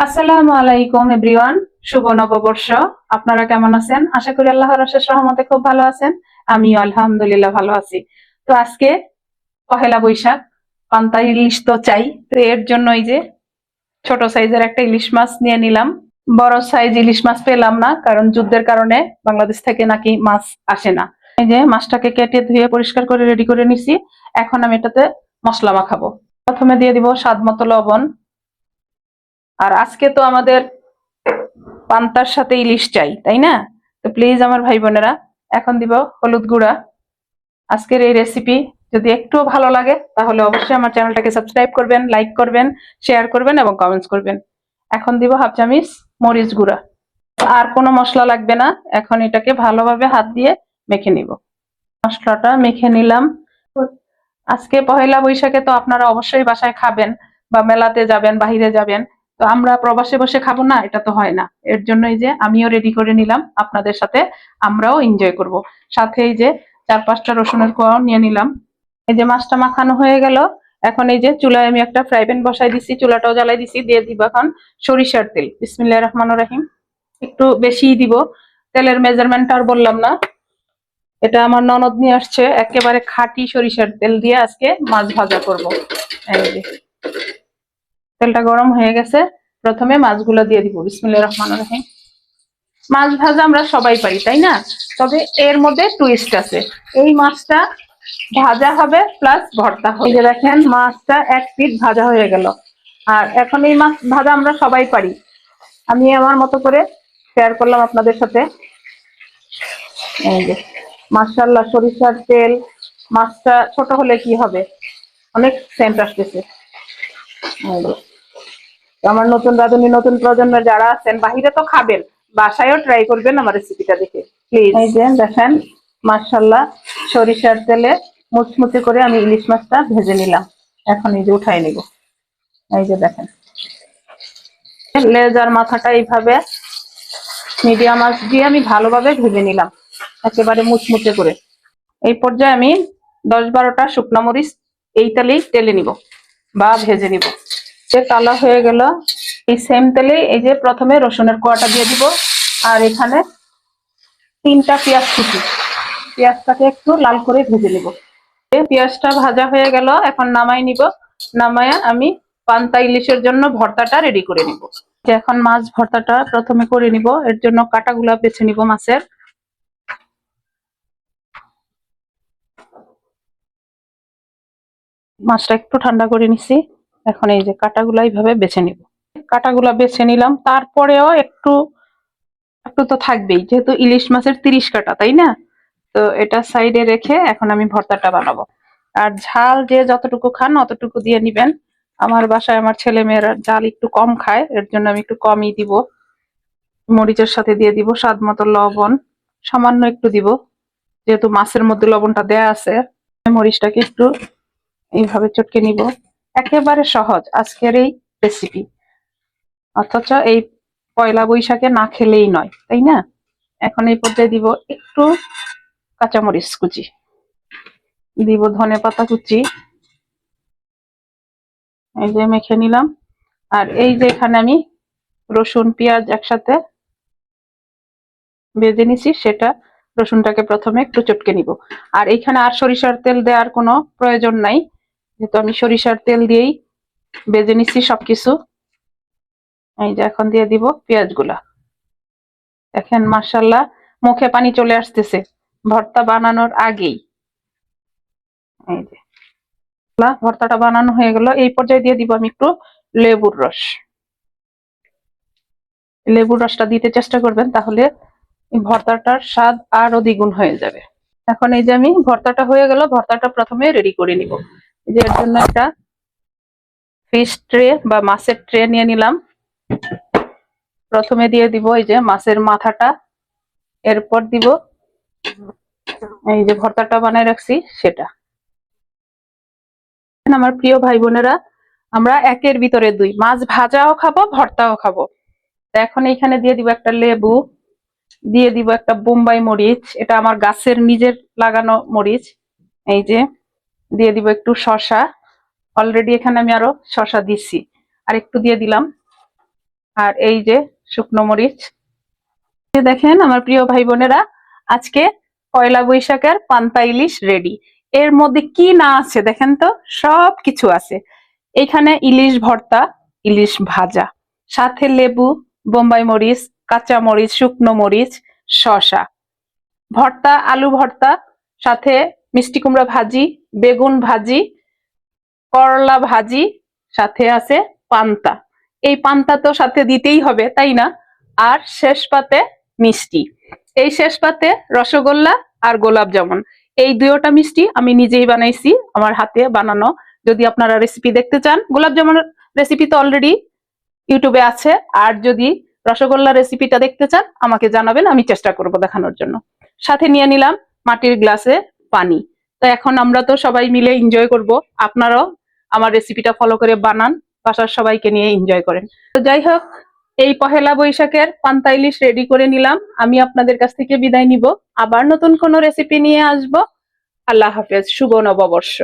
আসসালামু আলাইকুম এভরিওয়ান। শুভ নববর্ষ। আপনারা কেমন আছেন? আশা করি আল্লাহর অশেষ রহমতে খুব ভালো আছেন। আমিও আলহামদুলিল্লাহ ভালো আছি। তো আজকে পহেলা বৈশাখ, পান্তা ইলিশ তো চাই। তো এর জন্য এই যে ছোট সাইজের একটা ইলিশ মাছ নিয়ে নিলাম। বড় সাইজ ইলিশ মাছ পেলাম না, কারণ যুদ্ধের কারণে বাংলাদেশ থেকে নাকি মাছ আসে না। এই যে মাছটাকে কেটে ধুয়ে পরিষ্কার করে রেডি করে নিছি। এখন আমি এটাতে মশলা মাখাবো। প্রথমে দিয়ে দিব স্বাদ মতো লবণ। আর আজকে তো আমাদের পান্তার সাথে ইলিশ চাই, তাই না? তো প্লিজ আমার ভাই বোনেরা, এখন দিব হলুদ গুঁড়া। আজকের এই রেসিপি যদি একটু ভালো লাগে তাহলে অবশ্যই আমার চ্যানেলটাকে সাবস্ক্রাইব করবেন, লাইক করবেন, শেয়ার করবেন এবং কমেন্টস করবেন। এখন দিব হাফ চামচ মরিচ গুঁড়া। আর কোনো মশলা লাগবে না। এখন এটাকে ভালোভাবে হাত দিয়ে মেখে নিব। মশলাটা মেখে নিলাম। আজকে পহেলা বৈশাখে তো আপনারা অবশ্যই বাসায় খাবেন বা মেলাতে যাবেন, বাহিরে যাবেন। তো আমরা প্রবাসে বসে খাবো না, এটা তো হয় না। এর জন্য এই যে আমিও রেডি করে নিলাম, আপনাদের সাথে আমরাও এনজয় করব। সাথে এই যে 4-5টা রসুনের কোয়াও নিয়ে নিলাম। এই যে মাছটা মাখানো হয়ে গেল। এখন এই যে চুলায় আমি একটা ফ্রাই প্যান বসাই দিছি, চুলাটাও জ্বালাই দিছি। দিয়ে দিব এখন সরিষার তেল। বিসমিল্লাহির রহমানির রহিম। একটু বেশিই দিব। তেলের মেজারমেন্ট আর বললাম না। এটা আমার ননদ নিয়ে আসছে, একেবারে খাঁটি সরিষার তেল দিয়ে আজকে মাছ ভাজা করব। এই যে তেলটা গরম হয়ে গেছে। প্রথমে মাছগুলো দিয়ে দিব। বিসমিল্লাহির রহমানির রহিম। মাছ ভাজা আমরা সবাই পারি, তাই না? তবে এর মধ্যে টুইস্ট আছে। এই মাছটা ভাজা হবে প্লাস ভর্তা হবে। এই যে দেখেন মাছটা এক পিঠ ভাজা হয়ে গেল। আর এখন এই মাছ ভাজা আমরা সবাই পারি। আমি আমার মতো করে শেয়ার করলাম আপনাদের সাথে। এই যে মাশাআল্লাহ, সরিষার তেল। মাছটা ছোট হলে কি হবে, অনেক সেন্ট আসতেছে। এই যে, আমার নতুন রাঁধুনি, নতুন প্রজন্মের যারা আছেন, বাহিরে তো খাবেন, বাসায়ও ট্রাই করবেন আমার রেসিপিটা দেখে প্লিজ। এই যে দেখেন মাশাআল্লাহ, সরিষার তেলে মুচমুচে করে আমি ইলিশ মাছটা ভেজে নিলাম। এখন এই যে উঠাই নিব। এই যে দেখেন লেজ আর মাথাটা এইভাবে মিডিয়াম আঁচ দিয়ে আমি ভালোভাবে ভেজে নিলাম, একেবারে মুচমুচে করে। এই পর্যায়ে আমি 10-12টা শুকনো মরিচ এই তেলেই তেলে নিব বা ভেজে নিব। যে কালো হয়ে গেল, এই সেম তেলে এই যে প্রথমে রসুনের কোয়াটা দিয়ে দিব। আর এখানে 3টা পেঁয়াজ কুচি। পেঁয়াজটাকে একটু লাল করে ভেজে নিব। পেঁয়াজটা ভাজা হয়ে গেল, এখন নামাই নিব। নামায়া আমি পান্তা ইলিশের জন্য ভর্তাটা রেডি করে নিব। এখন মাছ ভর্তাটা প্রথমে করে নিব। এর জন্য কাটাগুলা বেছে নিব মাছের। মাছটা একটু ঠান্ডা করে নিছি। এখন এই যে কাটাগুলা এইভাবে বেছে নিব। কাটাগুলা বেছে নিলাম, তারপরেও একটু একটু তো থাকবেই, যেহেতু ইলিশ মাছের 30 কাটা, তাই না? তো এটা সাইডে রেখে এখন আমি ভর্তাটা বানাবো। আর ঝাল যে যতটুকু খান অতটুকু দিয়ে নিবেন। আমার বাসায় আমার ছেলে মেয়েরা ঝাল একটু কম খায়, এর জন্য আমি একটু কমই দিব। মরিচের সাথে দিয়ে দিব স্বাদ মতো লবণ, সামান্য একটু দিব, যেহেতু মাছের মধ্যে লবণটা দেয়া আছে। মরিচটাকে একটু এইভাবে চটকে নিব। একেবারে সহজ আজকের এই রেসিপি, অথচ এই পয়লা বৈশাখে না খেলেই নয়, তাই না? এখন এই পর্যায়ে দিব একটু কাঁচামরিচ কুচি, দিব ধনে পাতা কুচি। এই যে মেখে নিলাম। আর এই যে এখানে আমি রসুন পেঁয়াজ একসাথে ভেজে নিছি, সেটা রসুনটাকে প্রথমে একটু চটকে নিব। আর এইখানে আর সরিষার তেল দেওয়ার কোনো প্রয়োজন নাই, যেহেতু আমি সরিষার তেল দিয়েই ভেজে নিচ্ছি সবকিছু। এই যে এখন দিয়ে দিব পেঁয়াজ গুলা। দেখেন মাশাআল্লাহ, মুখে পানি চলে আসতেছে ভর্তা বানানোর আগেই। এই যে ভর্তাটা বানানো হয়ে গেল। এই পর্যায়ে দিয়ে দিব আমি একটু লেবুর রস। লেবুর রসটা দিতে চেষ্টা করবেন, তাহলে ভর্তাটার স্বাদ আরো দ্বিগুণ হয়ে যাবে। এখন এই যে আমি ভর্তাটা হয়ে গেল, ভর্তাটা প্রথমে রেডি করে নিব। এই যে এর জন্য একটা ফিশ ট্রে বা মাছের ট্রে নিয়ে নিলাম। প্রথমে দিয়ে দিব এই যে মাছের মাথাটা। এরপর দিব এই যে ভর্তাটা বানায় রাখছি সেটা। আমার প্রিয় ভাই বোনেরা, আমরা একের ভিতরে দুই, মাছ ভাজাও খাবো ভর্তাও খাবো। এখন এইখানে দিয়ে দিব একটা লেবু, দিয়ে দিব একটা বোম্বাই মরিচ, এটা আমার গাছের নিজের লাগানো মরিচ। এই যে দিয়ে দিব একটু শসা, অলরেডি এখানে আমি আরো শসা দিচ্ছি, আর একটু দিয়ে দিলাম। আর এই যে শুকনো মরিচ। দেখেন আমার প্রিয় ভাই বোনেরা, আজকে পয়লা বৈশাখের পান্তা ইলিশ রেডি। এর মধ্যে কি না আছে দেখেন তো, সব কিছু আছে। এখানে ইলিশ ভর্তা, ইলিশ ভাজা, সাথে লেবু, বোম্বাই মরিচ, কাঁচা মরিচ, শুকনো মরিচ, শসা ভর্তা, আলু ভর্তা, সাথে মিষ্টি কুমড়া ভাজি, বেগুন ভাজি, করলা ভাজি, সাথে আছে পান্তা। এই পান্তা তো সাথে দিতেই হবে, তাই না? আর শেষ পাতে মিষ্টি। এই শেষ পাতে রসগোল্লা আর গোলাপ জামুন। এই দুইটা মিষ্টি আমি নিজেই বানাইছি, আমার হাতে বানানো। যদি আপনারা রেসিপি দেখতে চান, গোলাপ জামুনের রেসিপি তো অলরেডি ইউটিউবে আছে। আর যদি রসগোল্লা রেসিপিটা দেখতে চান আমাকে জানাবেন, আমি চেষ্টা করব দেখানোর জন্য। সাথে নিয়ে নিলাম মাটির গ্লাসে পানি। তো এখন আমরা তো সবাই মিলে এনজয় করব। আপনারাও আমার রেসিপিটা ফলো করে বানান, বাসার সবাইকে নিয়ে এনজয় করেন। তো যাই হোক, এই পহেলা বৈশাখের পান্তা ইলিশ রেডি করে নিলাম। আমি আপনাদের কাছ থেকে বিদায় নিব, আবার নতুন কোনো রেসিপি নিয়ে আসব। আল্লাহ হাফেজ, শুভ নববর্ষ।